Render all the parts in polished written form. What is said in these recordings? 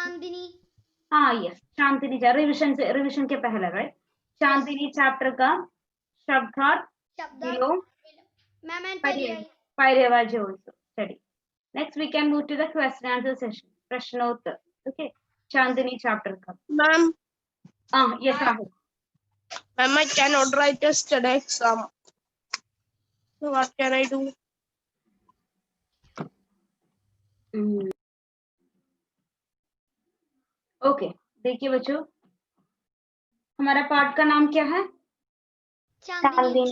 चांदनी। हाँ यस, चांदनी जा रिविजन के पहले, राइट? चांदनी चैप्टर का शब्दार्थ विलोम पर्यायवाची also study. Next we can move to the question answer session. प्रश्नोत्तर. Okay. चांदनी chapter का. Ma'am. Yes Rahul. Ma'am, I cannot write a study exam. So what can I do? Okay. देखिए बच्चों, हमारा पाठ का नाम क्या है? चांदनी।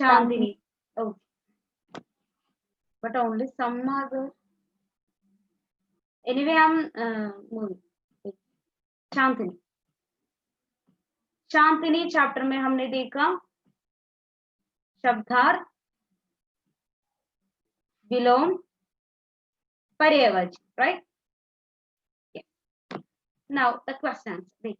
चांदनी. Okay. But only some are there. Anyway, हम चांदनी चैप्टर में हमने देखा शब्दार्थ विलोम पर्यायवाची, राइट? नाउ द क्वेश्चंस देखिए.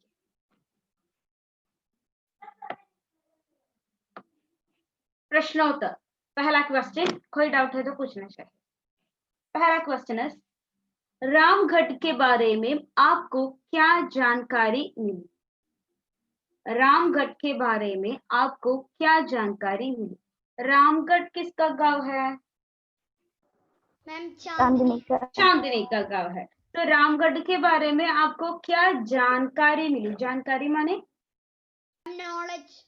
प्रश्नोत्तर. पहला क्वेश्चन, कोई डाउट है तो पूछना चाहिए. पहला क्वेश्चन है, रामगढ़ के बारे में आपको क्या जानकारी मिली? रामगढ़ के बारे में आपको क्या जानकारी मिली? रामगढ़ किसका गांव है? मैम चांदनी का गांव है. तो रामगढ़ के बारे में आपको क्या जानकारी मिली? जानकारी माने नॉलेज,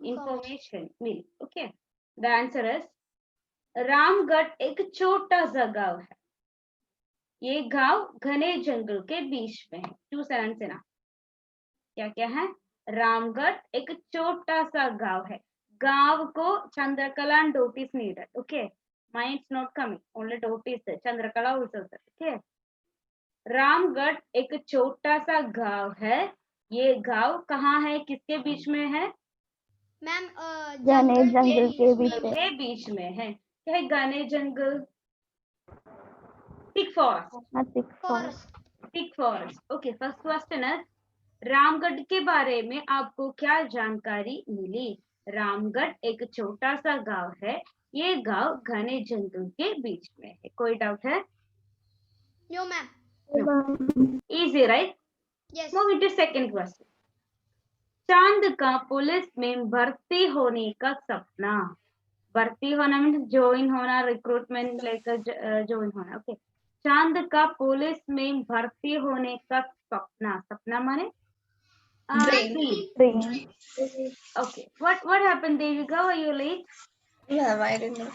इंफॉर्मेशन मिली. Okay. The answer is Ramgarh एक छोटा सा गांव है. ये गांव घने जंगल के बीच में है. 2 सेंटेंस ना. क्या है? रामगढ़ एक छोटा सा गांव है. गांव को Chandrakala notice needed. Okay. Mine's not coming. Only notice है. चंद्रकला also. ओके. रामगढ़ एक छोटा सा गांव है. ये गांव कहाँ है? किसके बीच में है? मैम घने जंगल के बीच में है. क्या है? घने जंगल. Thick forest. Okay. First question है, रामगढ़ के बारे में आपको क्या जानकारी मिली? रामगढ़ एक छोटा सा गांव है. ये गांव घने जंगल के बीच में है. कोई डाउट है? No ma'am. Easy, right? Yes. Move to second question. चांद का पुलिस में भर्ती होने का सपना. भर्ती होना मीन्स ज्वाइन होना, रिक्रूटमेंट लेकर ज्वाइन होना. ओके. चांद का पुलिस में भर्ती होने का सपना माने Dream. Okay. What happened, Devika? Were you late? Yeah, I didn't know.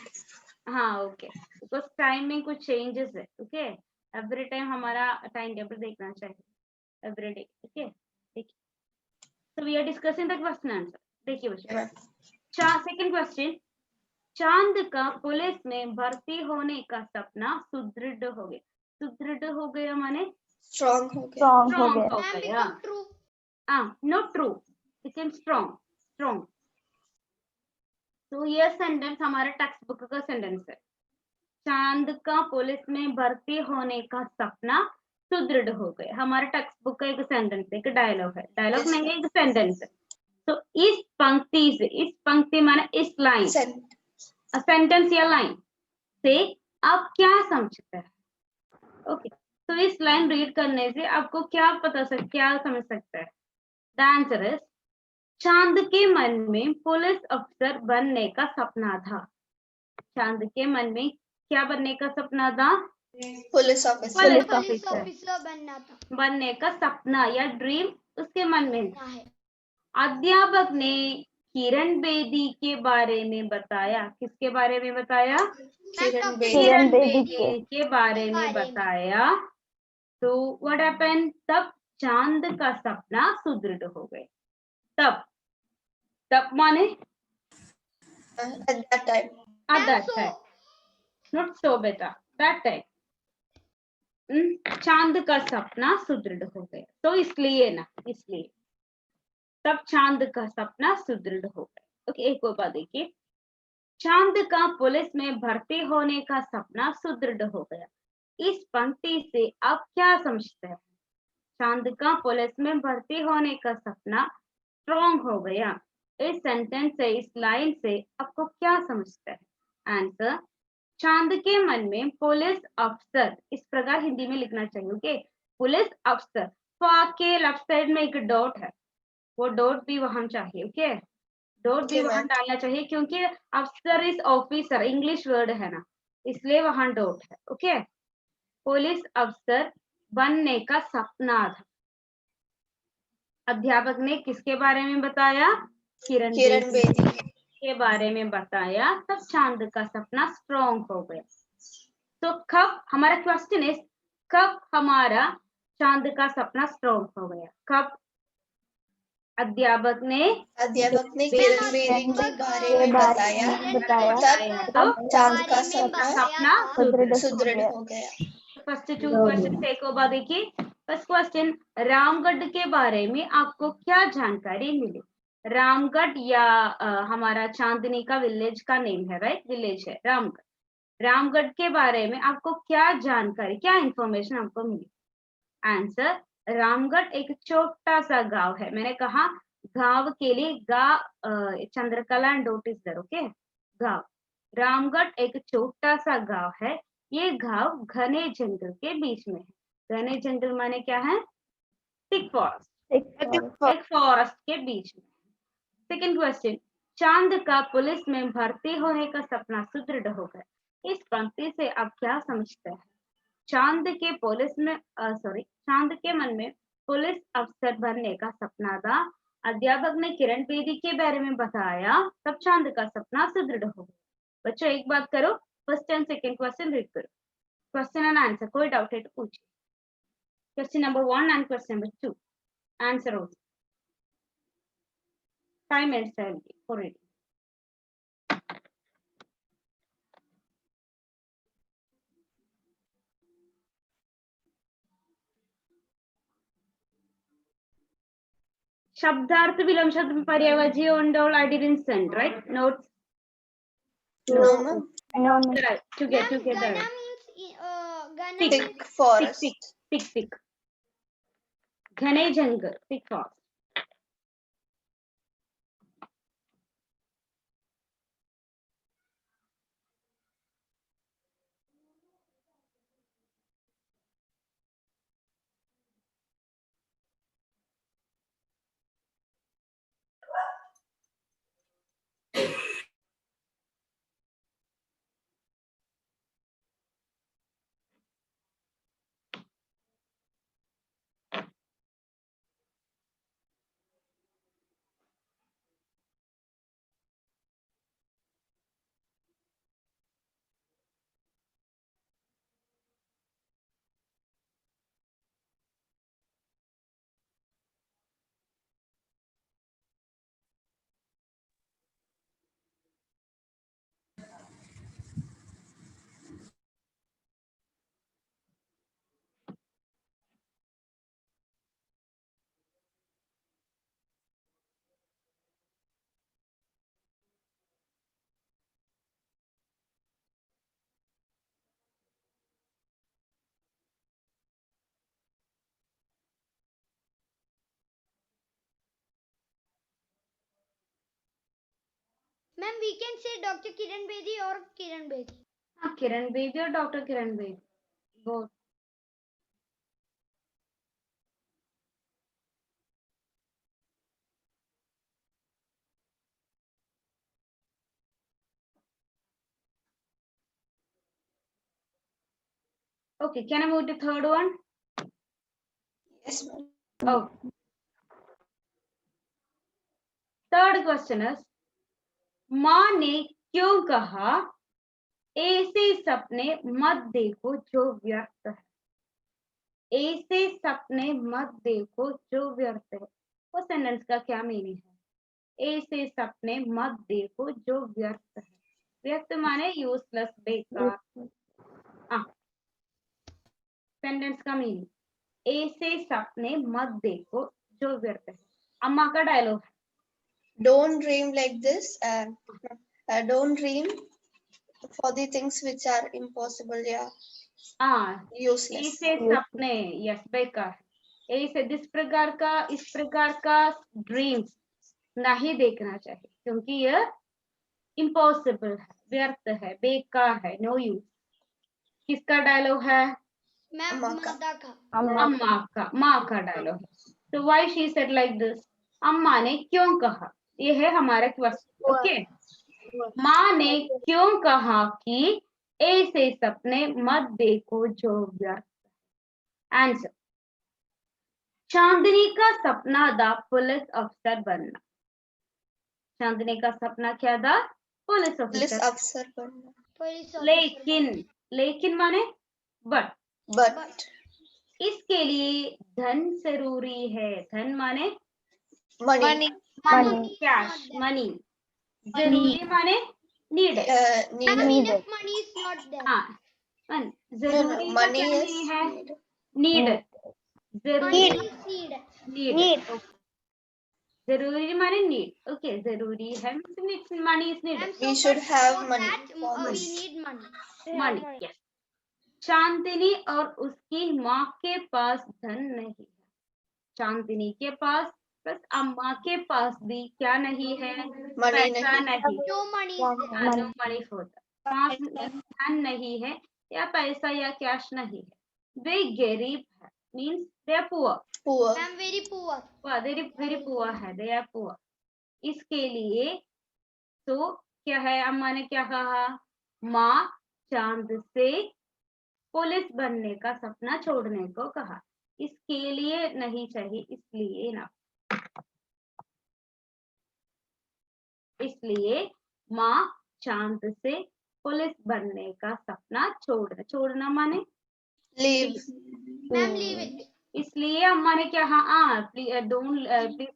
हाँ, okay. Because time में कुछ changes है. Okay. Every time हमारा time table देखना चाहिए. Every day. Okay. देखिए. So we are discussing the question answer. देखिए बच्चों. Second question. चांद का पुलिस में भर्ती होने का सपना सुदृढ़ हो गया. सुदृढ़ हो गया माने Strong हो गया. Ma'am true. Not true. Became strong. तो ये सेंटेंस हमारे टेक्स्ट बुक का सेंटेंस है. चांद का पुलिस में भर्ती होने का सपना सुदृढ़ हो गया. हमारे टेक्स्ट बुक का एक सेंटेंस है, एक डायलॉग है. डायलॉग नहीं है, एक सेंटेंस है. तो इस पंक्ति माने इस लाइन, सेंटेंस या लाइन से आप क्या समझते हैं? ओके. तो इस लाइन रीड करने से आपको क्या समझ सकते हैं? द आंसर इज चांद के मन में पुलिस अफसर बनने का सपना था. चांद के मन में क्या बनने का सपना था? पुलिस ऑफिसर बनने का सपना या ड्रीम उसके मन में है. अध्यापक ने किरण बेदी के बारे में बताया. किसके बारे में बताया? किरण बेदी के बारे में बताया. तो व्हाट हैपेंड? तब चांद का सपना सुदृढ़ हो गए. तब माने at that time. Not so बेटा. that time. चांद का सपना सुदृढ़ हो गया. तो इसलिए तब चांद का सपना सुदृढ़ हो गया. ओके. एक और बात देखिए. चांद का पुलिस में भर्ती होने का सपना सुदृढ़ हो गया. इस पंक्ति से आप क्या समझते हैं? चांद का पुलिस में भर्ती होने का सपना स्ट्रॉन्ग हो गया. इस सेंटेंस से, इस लाइन से आपको क्या समझते हैं? आंसर चांद के मन में पुलिस अफसर, इस प्रकार हिंदी में लिखना चाहिए। ओके, पुलिस अफसर, फा के लेफ्ट साइड में एक डॉट है, वो डॉट भी वहां चाहिए। ओके, डॉट भी Okay, वहां ma'am. डालना चाहिए, क्योंकि अफसर इज ऑफिसर, इंग्लिश वर्ड है ना, इसलिए वहां डॉट है। ओके, पुलिस अफसर बनने का सपना था। अध्यापक ने किसके बारे में बताया? किरण Kiran बेदी Bedi. के बारे में बताया, तब चांद का सपना स्ट्रॉन्ग हो गया। तो कब, हमारा क्वेश्चन इज, कब हमारा चांद का सपना स्ट्रॉन्ग हो गया? कब अध्यापक ने किरण बेदी के बारे में बताया, तब चांद का सपना सुदृढ़ हो गया। फर्स्ट टू क्वेश्चन एक बार देखिए। फर्स्ट क्वेश्चन, रामगढ़ के बारे में आपको क्या जानकारी मिली? रामगढ़ या हमारा चांदनी का विलेज का नेम है, राइट, विलेज है रामगढ़। रामगढ़ के बारे में आपको क्या जानकारी, क्या इंफॉर्मेशन आपको मिली? आंसर, रामगढ़ एक छोटा सा गांव है। मैंने कहा गांव के लिए Chandrakala and dot is there. Okay, गांव, रामगढ़ एक छोटा सा गांव है। ये गांव घने जंगल के बीच में है। घने जंगल माने क्या है? थिक फॉरेस्ट, एक फॉरेस्ट के बीच में। सेकंड क्वेश्चन, चांद का पुलिस में भर्ती होने का सपना सुदृढ़ हो गया। इस पंक्ति से आप क्या समझते हैं? चांद के पुलिस में चांद के मन में पुलिस अफसर बनने का सपना था। अध्यापक ने किरण बेदी के बारे में बताया, तब चांद का सपना सुदृढ़ हो गया। बच्चों एक बात करो, first and second question read करो, क्वेश्चन एंड आंसर, कोई डाउट है तो पूछिए। Question number 1 and question number 2, answer हो 5 minutes for reading. शब्दार्थ विलोम शब्द पर्यायवाची and all I didn't send, right? Notes? No, ma'am. Together. Gana means Gana Thick. means Thick forest. Thick. घने जंगल, thick forest. Ma'am, we can say Dr. Kiran Bedi or Kiran Bedi. हाँ, किरण बेदी और doctor Kiran Bedi, both. Okay, can I move to third one? Yes, ma'am. Oh. Third question is, माँ ने क्यों कहा ऐसे सपने मत देखो जो व्यर्थ है? ऐसे सपने मत देखो जो व्यर्थ है, वो सेंटेंस का क्या मीनिंग है? ऐसे सपने मत देखो जो व्यर्थ है, व्यर्थ माने यूजलेस, बेकार। सेंटेंस का मीनिंग, ऐसे सपने मत देखो जो व्यर्थ है। अम्मा का डायलॉग है, Don't dream like this. Don't dream for the things which are impossible. Yeah. Useless. ऐसे सपने, यस, बेकार। ऐसे इस प्रकार का ड्रीम्स नहीं देखना चाहिए, क्योंकि यह इम्पॉसिबल है, व्यर्थ है, बेकार है, नो यूज। किसका डायलॉग है? मैम अम्मा का। माता का। माँ का डायलॉग है। तो why she said like this, अम्मा ने क्यों कहा, ये है हमारा क्वेश्चन। ओके, माँ ने क्यों कहा कि ऐसे सपने मत देखो जो व्यर्थ। आंसर, चांदनी का सपना था पुलिस अफसर बनना। चांदनी का सपना क्या था? पुलिस पुलिस अफसर। अफसर बनना। पुलिस लेकिन माने बट, बट इसके लिए धन जरूरी है। धन माने मनी। Money. Cash, money. जरूरी माने needed. Need. Needed. money is not there. हाँ, No, जरूरी का money क्या is नहीं है? need. नीडेड। Money जरूरी, is need. नीडेड। जरूरी माने नीड। ओके, जरूरी है, money is And needed. so We should for have for money that for we this. need money. Money, yes. Chandni और उसकी माँ के पास धन नहीं है। चांदनी के पास बस अम्मा के पास भी क्या नहीं है? Money पैसा नहीं। No money is there. हाँ, नो मनी होता, पास धन नहीं है या पैसा या कैश नहीं है। वे गरीब है, means they are poor. Poor. I am very poor. Very poor है, दे आर पुअर। इसके लिए तो क्या है, अम्मा ने क्या कहा? माँ चांद से पुलिस बनने का सपना छोड़ने को कहा। इसके लिए नहीं चाहिए, इसलिए ना, इसलिए माँ चांद से पुलिस बनने का सपना छोड़ना माने Leave. Ma'am, leave it. इसलिए अम्मा ने क्या कहा? प्लीज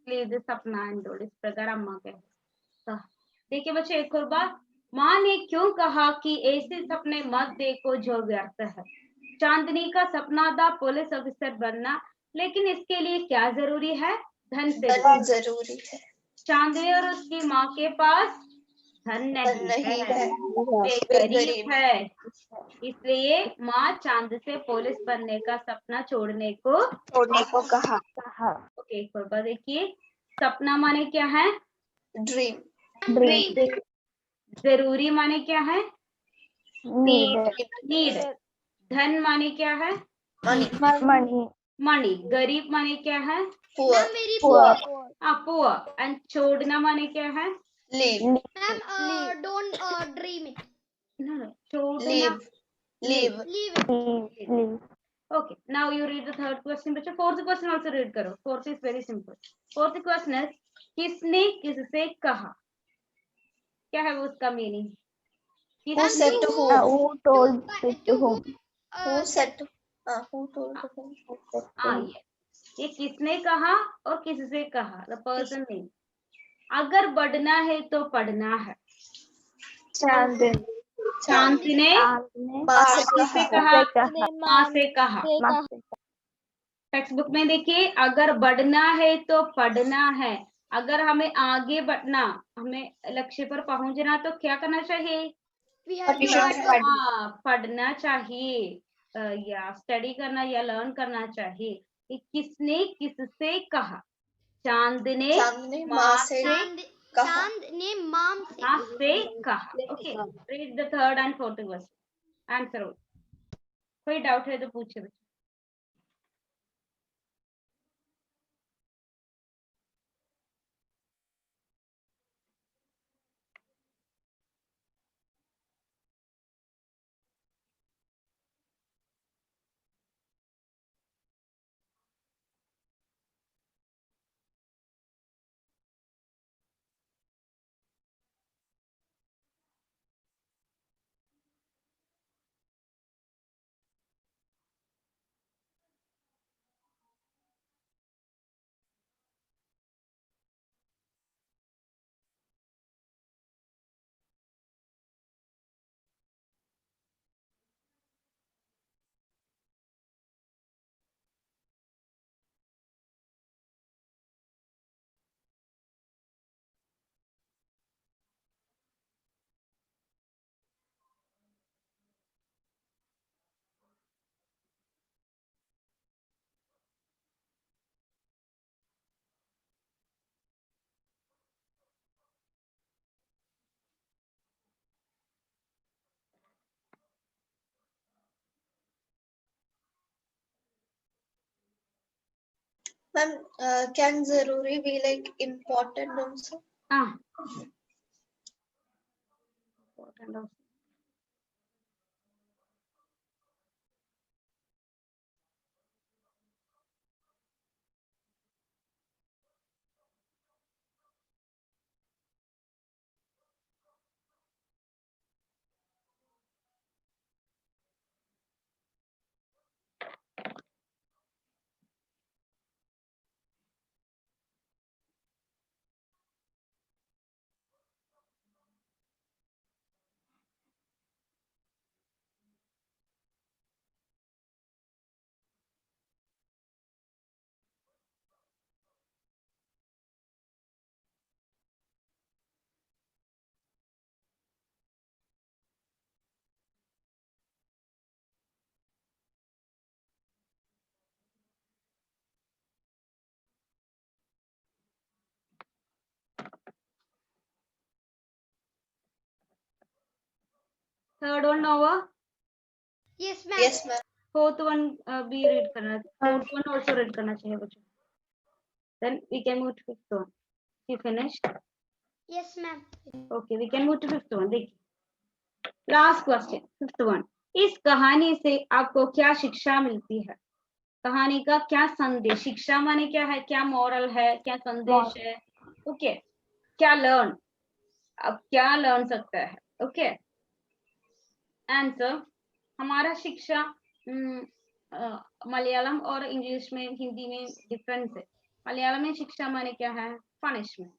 लीव दिस सपना एंड डोंट, इस प्रकार अम्मा कहा। देखिए बच्चे, एक और बात, माँ ने क्यों कहा कि ऐसे सपने मत देखो जो व्यर्थ है। चांदनी का सपना था पुलिस ऑफिसर बनना, लेकिन इसके लिए क्या जरूरी है? धन से। धन जरूरी है। चांदनी और उसकी माँ के पास धन धन नहीं नहीं है, है। वे वे गरीब गरीब है। इसलिए माँ चांद से पुलिस बनने का सपना छोड़ने को कहा। ओके, एक और बात देखिए, सपना माने क्या है? ड्रीम। Dream. जरूरी माने क्या है? Needed. नीड। धन माने क्या है? मनी। Money. मनी। गरीब माने क्या है? Poor. Ma'am, very Poor. poor. Poor. And छोड़ना माने क्या है? Leave. Ma'am, don't dream it. छोड़ना, leave. Leave. Leave it. Leave. okay, now you read the third question बच्चों। fourth question also read करो, fourth is very simple। fourth question is, किसने किससे कहा, क्या है वो उसका meaning? Who said to whom? Who told it to whom? Who said to? Who told to whom? ये किसने कहा और किससे कहा, द पर्सन नेम। अगर बढ़ना है तो पढ़ना है। चांदनी। चांद ने माँ से किससे कहा। कहा? माँ से कहा। टेक्स्ट बुक में देखिए, अगर बढ़ना है तो पढ़ना है। अगर हमें आगे बढ़ना, हमें लक्ष्य पर पहुंचना, तो क्या करना चाहिए? We have to पढ़ना learn. है। हाँ, पढ़ना चाहिए, या स्टडी करना या लर्न करना चाहिए। कि किसने किससे कहा? चांद ने चांदनी माँ माँ से से कहा। चांद ने माम से माँ से कहा। Okay, read the third and fourth question, answer. कोई डाउट है तो पूछे बच्चे। Ma'am, can zaruri be like important also? Important also. Third one over. Yes, ma'am. Yes, ma'am. Fourth one be read करना. Fourth one also read करना चाहिए बच्चों. Then we can move to fifth one. You finished? Yes, ma'am. Okay, we can move to fifth one. देखिए. Last question, fifth one. इस कहानी से आपको क्या शिक्षा मिलती है? कहानी का क्या संदेश? शिक्षा माने क्या है? क्या मॉरल है? क्या संदेश है? ओके, क्या लर्न? अब क्या लर्न सकता है? Okay, answer. हमारा शिक्षा मलयालम और इंग्लिश में, हिंदी में डिफरेंस है. मलयालम में शिक्षा माने क्या है? पनिशमेंट.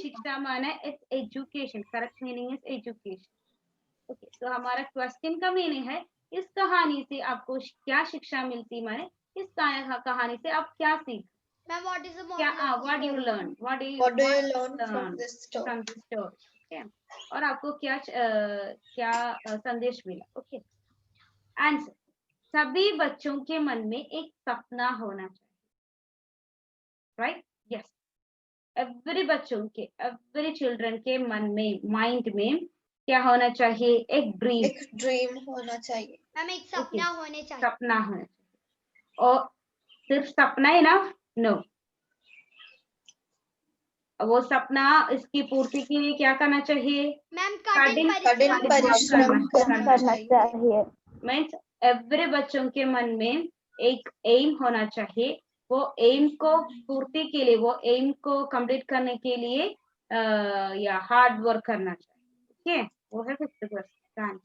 शिक्षा माने it's education. Correct meaning is education. Okay, तो हमारा क्वेश्चन का मीनिंग है इस कहानी से आपको क्या शिक्षा मिलती, माने इस कहानी से आप क्या सीख? Ma'am, what is the क्या moral? what do you learn? What do you learn from this story? From this story. Okay. और आपको क्या संदेश मिला? Okay, answer. सभी बच्चों के मन में एक सपना होना चाहिए. राइट? यस. एवरी चिल्ड्रन के मन में, माइंड में क्या होना चाहिए? एक ड्रीम होना चाहिए. मैम, एक सपना होने चाहिए. सपना होना चाहिए. और सिर्फ सपना है ना? नो. वो सपना इसकी पूर्ति के लिए क्या करना चाहिए? मैम, कठिन परिश्रम करना चाहिए. मीन्स एवरी बच्चों के मन में एक एम होना चाहिए. वो एम को पूर्ति के लिए, वो एम को कंप्लीट करने के लिए या हार्ड वर्क करना चाहिए. ओके, वो है फिफ्थ क्वेश्चन.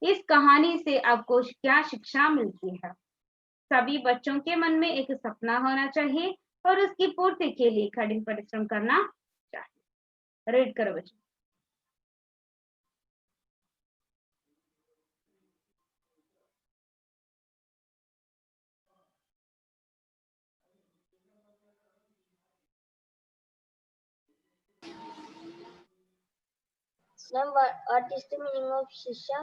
इस कहानी से आपको क्या शिक्षा मिलती है? सभी बच्चों के मन में एक सपना होना चाहिए और उसकी पूर्ति के लिए कठिन परिश्रम करना चाहिए. रीड करो बच्चों. Ma'am, what is the meaning of शिक्षा?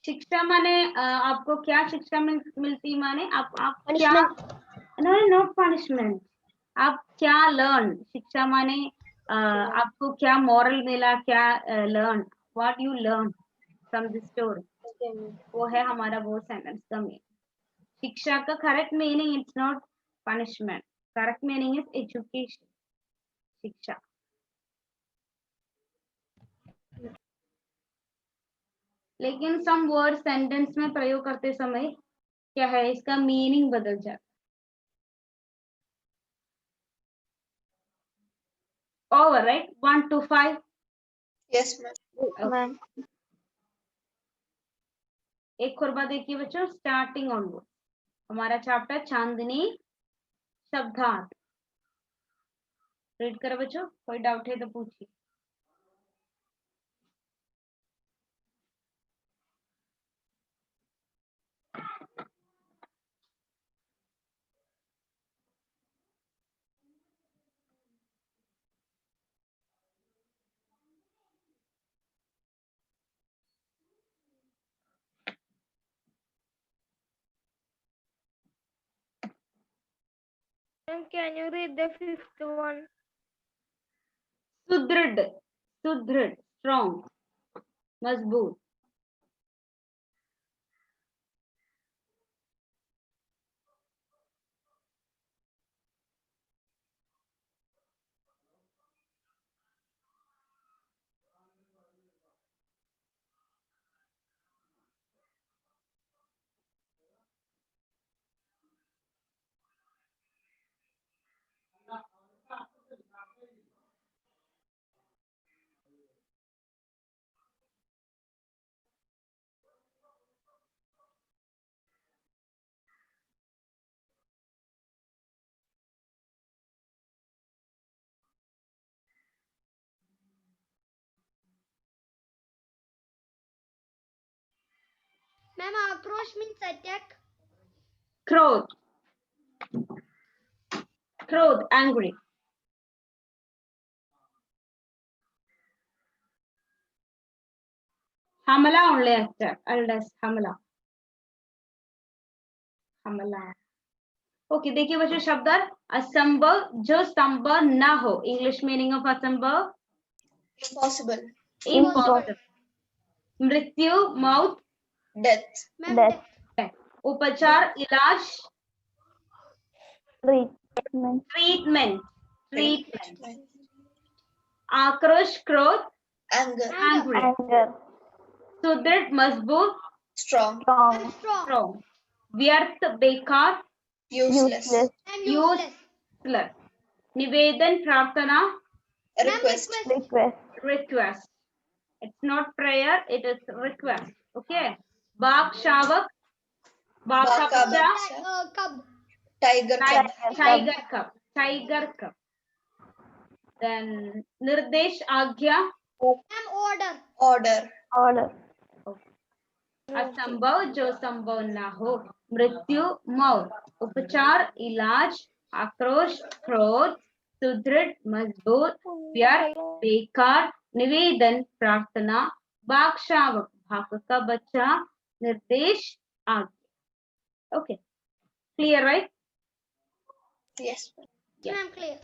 शिक्षा माने आपको क्या शिक्षा मिलती, माने आप क्या? No punishment. आप क्या लर्न? शिक्षा माने आपको क्या मॉरल मिला? क्या learn? What you learn from this story? वो है हमारा वो सेंटेंस का मीनिंग. शिक्षा का correct meaning it's not punishment. Correct meaning is education. शिक्षा. लेकिन सम वर्ड सेंटेंस में प्रयोग करते समय क्या है? इसका मीनिंग बदल जाता. Over, right? 1 to 5. Yes, ma'am. एक और बात देखिए बच्चों, स्टार्टिंग ऑनवर्ड हमारा चैप्टर चांदनी शब्दार्थ. रीड करो बच्चों. कोई डाउट है तो पूछिए. Can you read the fifth one? सुदृढ़. सुदृढ़, स्ट्रॉन्ग, मजबूत. Ma'am, akrosh means attack. Krodh. Krodh, angry. Hamala only attack. Eldest Hamala. Hamala. Okay देखिए बच्चों शब्द असंभव जो संभव ना हो. इंग्लिश मीनिंग ऑफ असंभव Impossible. इम्पॉसिबल. मृत्यु मौत. Death. Ma'am, Death. उपचार इलाज. Treatment. ट्रीटमेंट. आक्रोश क्रोध. Anger. एंग्री. Anger. सुदृढ़ मजबूत. Strong. Strong. strong. व्यर्थ बेकार. Useless. Useless. Ma'am, useless. निवेदन प्रार्थना. Request. Request. Request. It's not prayer, it is request. Okay. बाघ शावक. बाघ का बाघ का बच्चा. बच्चा. Cub. Tiger. Cub. Tiger cup. Tiger cup. Then निर्देश आज्ञा. Ma'am, order. Order. Order. असंभव जो संभव ना हो. मृत्यु मौत. उपचार इलाज. आक्रोश क्रोध. सुदृढ़ मजबूत. व्यर्थ बेकार. निवेदन प्रार्थना. बाघ शावक भाग का बच्चा. निर्देश आज्ञा. Okay clear right. Yes. Ma'am, clear.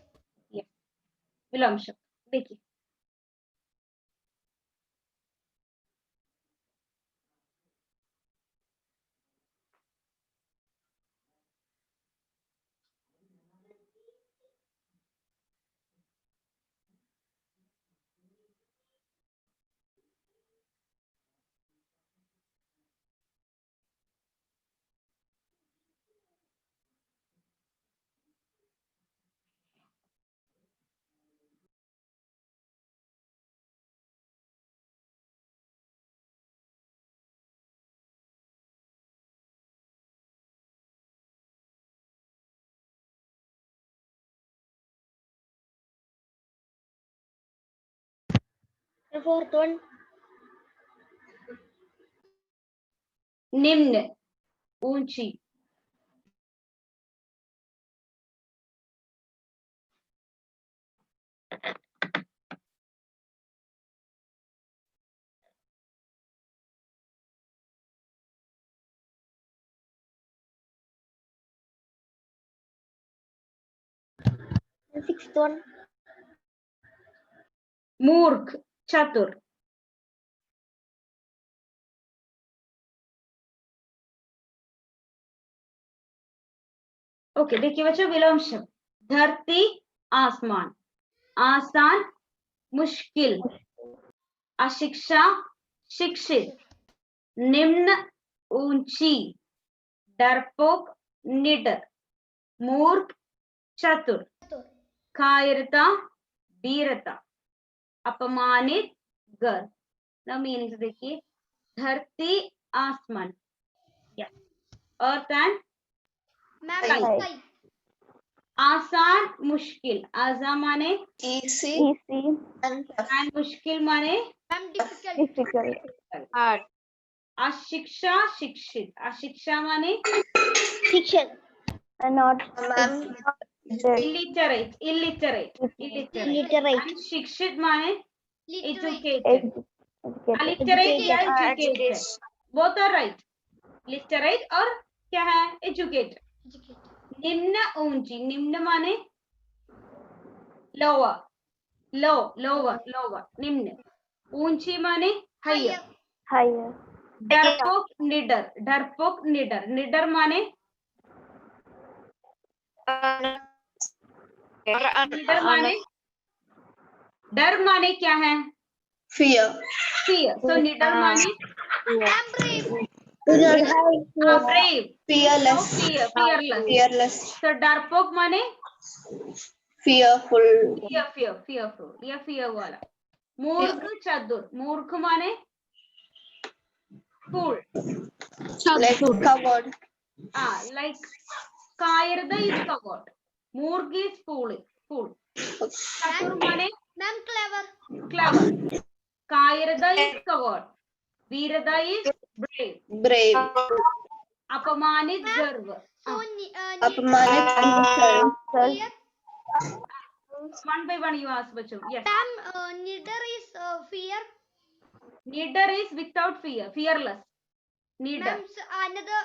विलोम शब्द देखिए. The fourth one. निम्न ऊंची. The sixth one. मूर्ख चतुर. ओके देखिए बच्चों विलोम शब्द. धरती आसमान. आसान मुश्किल. अशिक्षा शिक्षित. निम्न ऊंची. डरपोक निडर. मूर्ख चतुर. कायरता वीरता. अपमानित गर्व. ना मीनिंग देखिए. धरती आसमान. Earth and Ma'am, Sky. sky. आसान मुश्किल. आजा माने Easy. Easy. And tough. And मुश्किल माने Ma'am, difficult. Difficult. Hard. अशिक्षा शिक्षित. अशिक्षा माने Fiction. Not. Ma'am. illiterate. Illiterate. Illiterate. And शिक्षित माने Literate. educated. Educated. Literate या Educated. educated. Both are right. Literate और क्या है educated. Educated. निम्न ऊंची. निम्न माने lower. lower. निम्न. ऊंची माने higher. Higher. डरपोक निडर. डरपोक निडर. निडर माने निडर माने डर माने क्या है. Fear. fear. So निडर माने Ma'am, brave. brave. Fearless. fearless. Fearless. So डरपोक माने Fearful. fearful या fear वाला. मूर्ख चतुर. मूर्ख माने fool. Like coward. Like कायरता is coward. मूर्ख is fool. चतुर माने Ma'am, clever. clever. कायरता is coward. वीरता is brave. brave, अपमानित गर्व. So, अपमानित insult, here, One by one you ask बच्चों. Yes. ma'am, neither is fear. Neither is without fear, fearless. Neither. Ma'am, another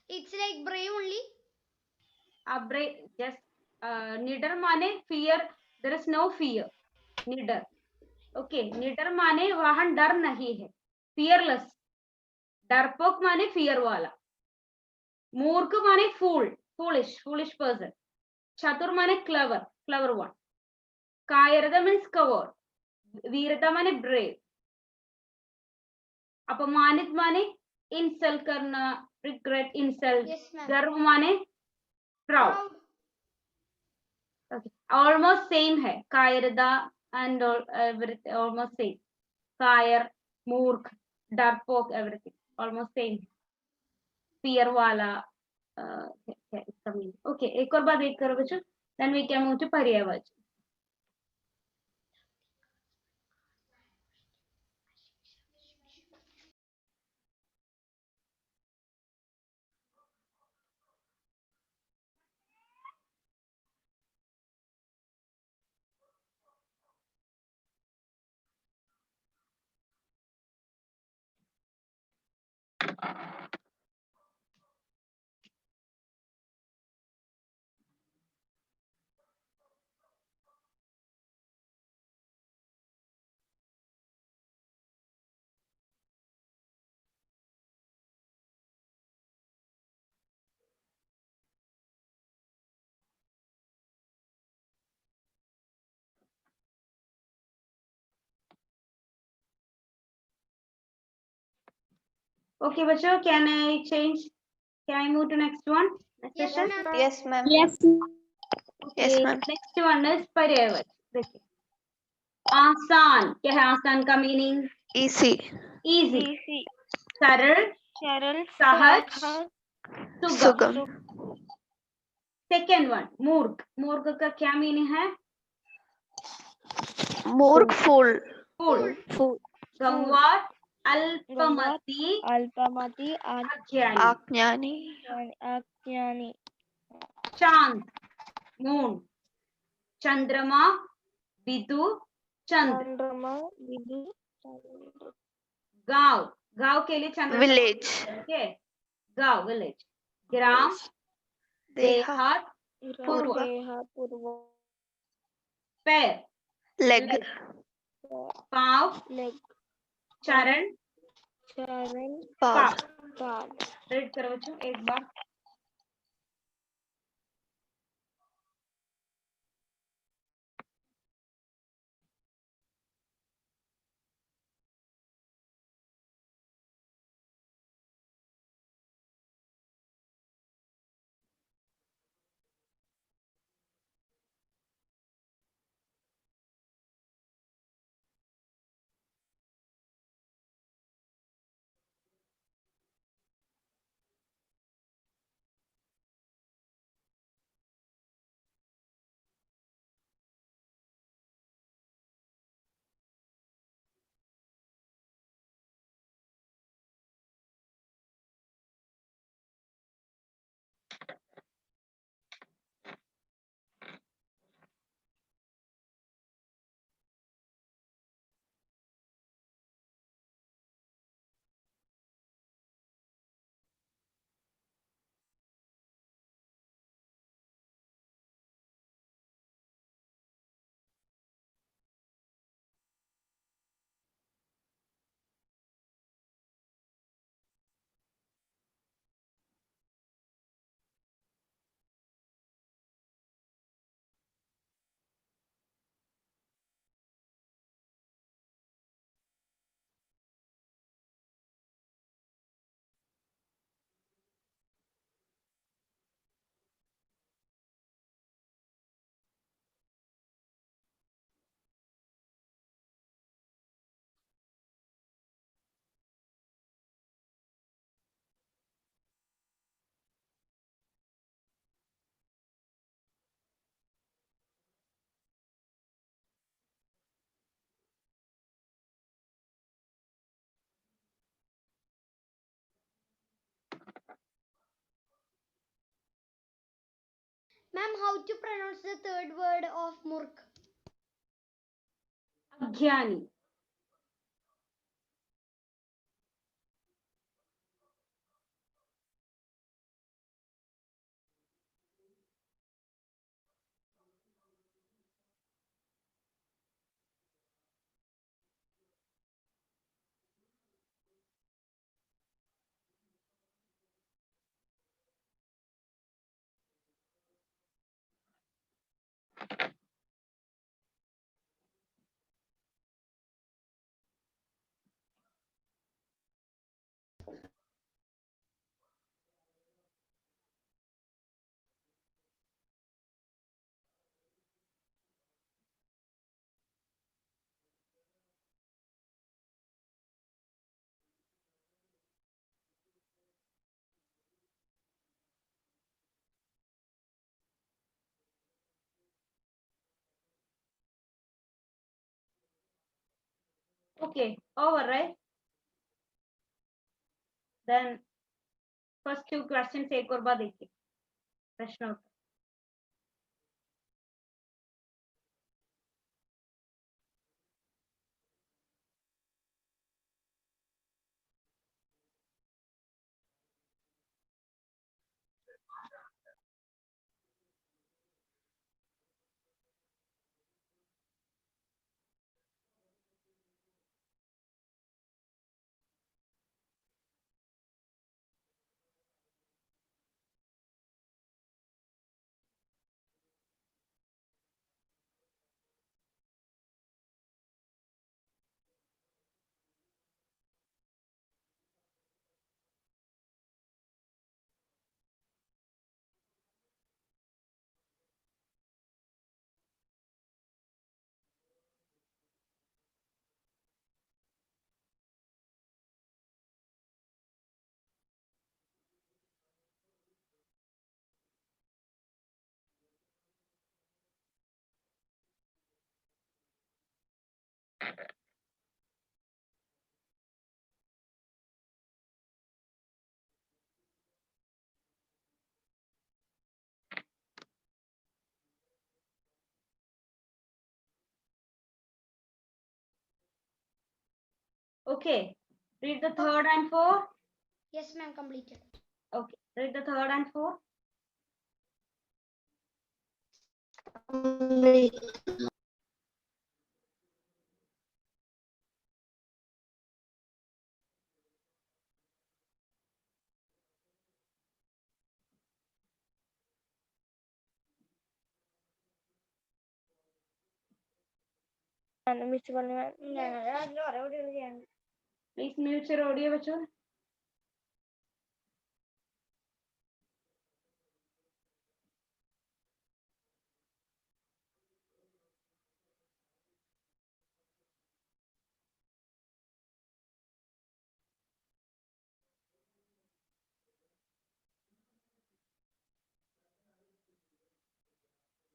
it's like brave only. Brave. Yes. Neither माने fear. There is no fear. Neither. Okay. Neither माने वहाँ डर नहीं है. Fearless. डरपोक माने fear वाला. मूर्ख माने fool, foolish person. चतुर माने clever one. कायरता means coward. वीरता माने brave. अपमानित माने insult करना, regret, insult. Yes, ma'am. गर्व माने proud. Okay. Almost same है. कायरता and everything almost same. कायर, मूर्ख, डरपोक, everything almost same. Fear वाला. इसका meaning. Okay. एक और बात एक करो बच्चों. Then we can move to पर्यायवाची. Okay, बच्चों, can I change? Can I move to next one? Next Yes, session? ma'am. yes ma'am, Yes. yes Okay, ma'am, next one is पर्यायवाची. देखिए, आसान. क्या है आसान का meaning? easy, Easy. Easy. सरल, Cheryl. सहज, सुगम. sugam, Second one, मूर्ख. मूर्ख का क्या meaning है? मूर्ख, fool, Fool. Fool. गंवार, अल्पमति, Alpamati. अज्ञानी. आज्ञानी, Akyani. चांद, moon. चंद्रमा, विदु, चंद्र. Chandrama. Vidu. गांव. गांव के लिए चंद्र. village, Okay. गांव, village. ग्राम, देहा, देहात, पूर्व. Deha. Purva. पैर, leg, पांव, Leg. चरण, Charan. pav, Pad. रीड करो बच्चों एक बार. Ma'am, how to pronounce the third word of Murk? अज्ञानी. Okay, over, right? Then first two questions एक और बार देखिए प्रश्न उत्तर. Okay, read the third and fourth. Yes, ma'am, completed. Okay, read the third and fourth. Miss പറഞ്ഞു ഞാൻ Please mute your audio, बच्चों.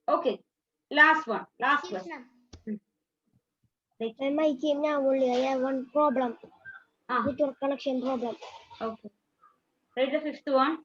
Okay, last one, last Yes, question. ma'am. देखिए. my team now only I have one problem Ah, network connection problem. okay. Read the fifth one.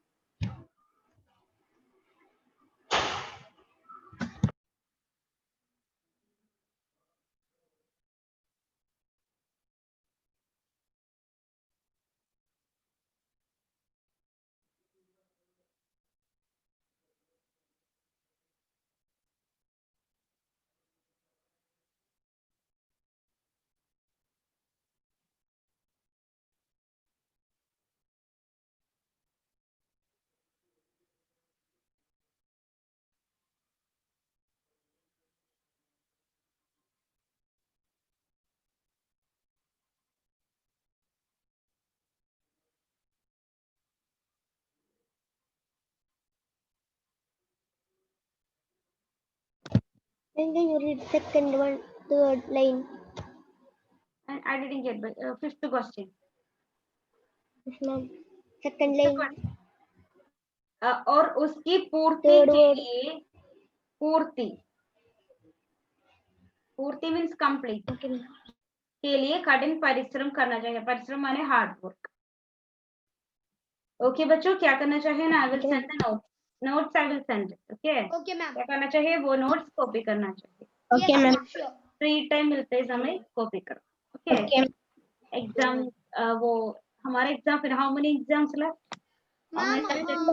Then can you read second one, third line? And I didn't get the fifth question. Yes, ma'am. Second line, और उसकी पूर्ति third के word. लिए पूर्ति पूर्ति means complete Okay, ma'am. के लिए कठिन परिश्रम करना चाहिए. परिश्रम माने हार्ड वर्क. ओके बच्चों, क्या करना चाहिए ना? I will send the note. notes I will send it. Okay. Okay, ma'am. क्या करना चाहिए? वो notes copy करना चाहिए. Okay, Yes, ma'am. ma'am. Sure. Free time मिलते ही समय copy करो. Okay. Okay. Exam वो हमारे exam फिर how many exams left? Ma'am, many ma'am, subjects?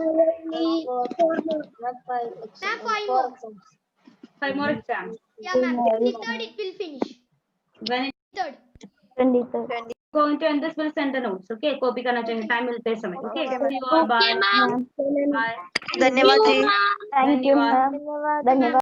5 more. 5 more exams. Yeah, ma'am. 23rd it will finish. When it 3rd. 23rd. going to end this, we'll send the notes. Okay. Copy करना चाहिए. Time मिलते ही समय. Okay. See you all. Bye. Ma'am. Bye. धन्यवाद जी. Thank you, ma'am. धन्यवाद. धन्यवाद.